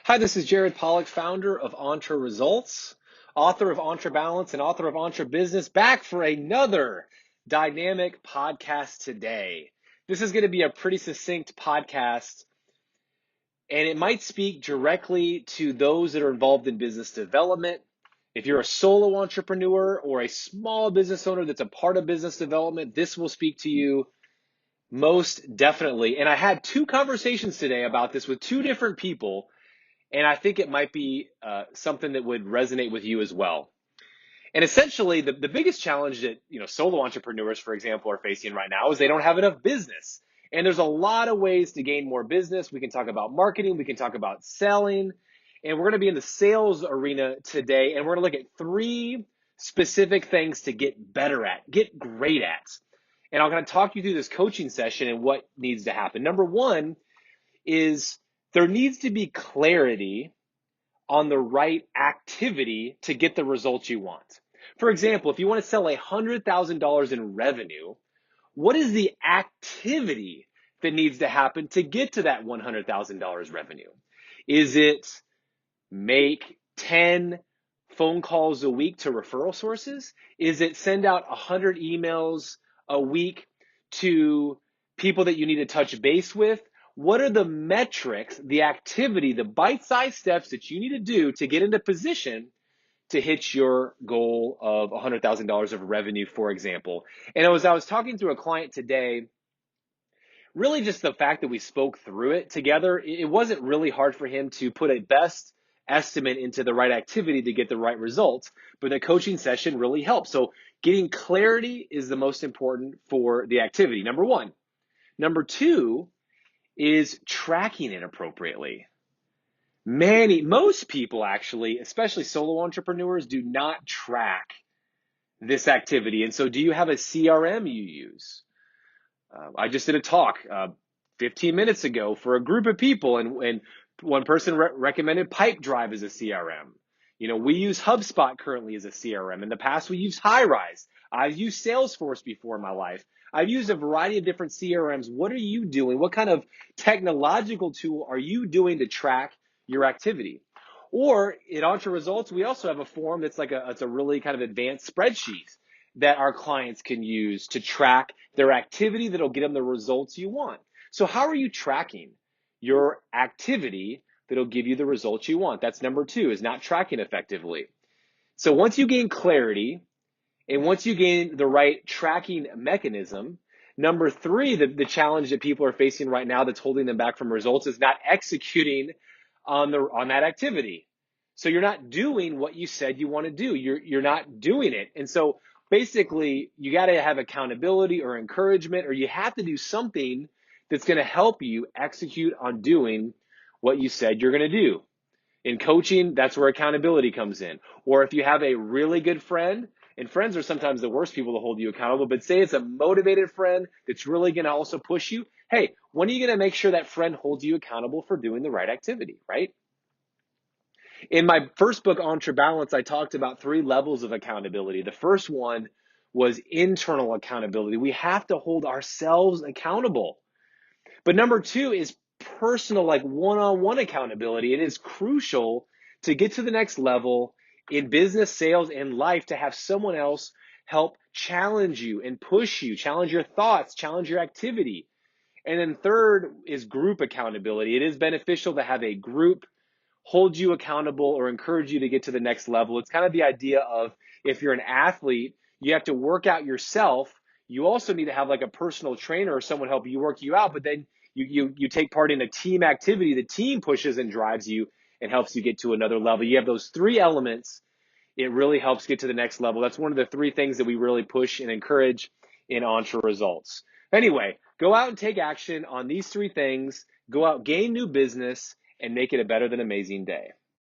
Hi, this is Jared Polak, founder of Entre Results, author of Entre Balance, and author of Entre Business, back for another dynamic podcast today. This is going to be a pretty succinct podcast, and it might speak directly to those that are involved in business development. If you're a solo entrepreneur or a small business owner that's a part of business development, this will speak to you most definitely. And I had two conversations today about this with two different people. And I think it might be something that would resonate with you as well. And essentially, the biggest challenge that solo entrepreneurs, for example, are facing right now is they don't have enough business. And there's a lot of ways to gain more business. We can talk about marketing. We can talk about selling. And we're going to be in the sales arena today. And we're going to look at three specific things to get better at, get great at. And I'm going to talk you through this coaching session and what needs to happen. Number one is there needs to be clarity on the right activity to get the results you want. For example, if you want to sell $100,000 in revenue, what is the activity that needs to happen to get to that $100,000 revenue? Is it make 10 phone calls a week to referral sources? Is it send out 100 emails a week to people that you need to touch base with? What are the metrics, the activity, the bite-sized steps that you need to do to get into position to hit your goal of $100,000 of revenue, for example? And as I was talking to a client today, really just the fact that we spoke through it together, it wasn't really hard for him to put a best estimate into the right activity to get the right results, but the coaching session really helped. So getting clarity is the most important for the activity, number one. Number two is tracking it appropriately. Most people actually, especially solo entrepreneurs, do not track this activity. And so do you have a CRM you use? I just did a talk 15 minutes ago for a group of people, and one person recommended Pipedrive as a CRM. We use HubSpot currently as a CRM. In the past, we used HighRise. I've used Salesforce before in my life. I've used a variety of different CRMs. What are you doing? What kind of technological tool are you doing to track your activity? Or in Entre Results, we also have a form that's it's a really kind of advanced spreadsheet that our clients can use to track their activity that'll get them the results you want. So how are you tracking your activity that'll give you the results you want? That's number two, is not tracking effectively. So once you gain clarity and once you gain the right tracking mechanism, number three, the challenge that people are facing right now that's holding them back from results is not executing on that activity. So you're not doing what you said you want to do. You're not doing it. And so basically, you got to have accountability or encouragement, or you have to do something that's going to help you execute on doing what you said you're going to do. In coaching, that's where accountability comes in. Or if you have a really good friend, and friends are sometimes the worst people to hold you accountable, but say it's a motivated friend that's really going to also push you. Hey, when are you going to make sure that friend holds you accountable for doing the right activity, right? In my first book, Entre Balance, I talked about three levels of accountability. The first one was internal accountability. We have to hold ourselves accountable. But number two is personal, like one-on-one accountability. It is crucial to get to the next level in business, sales, and life to have someone else help challenge you and push you, challenge your thoughts, challenge your activity. And then third is group accountability. It is beneficial to have a group hold you accountable or encourage you to get to the next level. It's kind of the idea of, if you're an athlete, you have to work out yourself. You also need to have like a personal trainer or someone help you work you out, but then you take part in a team activity. The team pushes and drives you and helps you get to another level. You have those three elements. It really helps get to the next level. That's one of the three things that we really push and encourage in Entre Results. Anyway, go out and take action on these three things. Go out, gain new business, and make it a better than amazing day.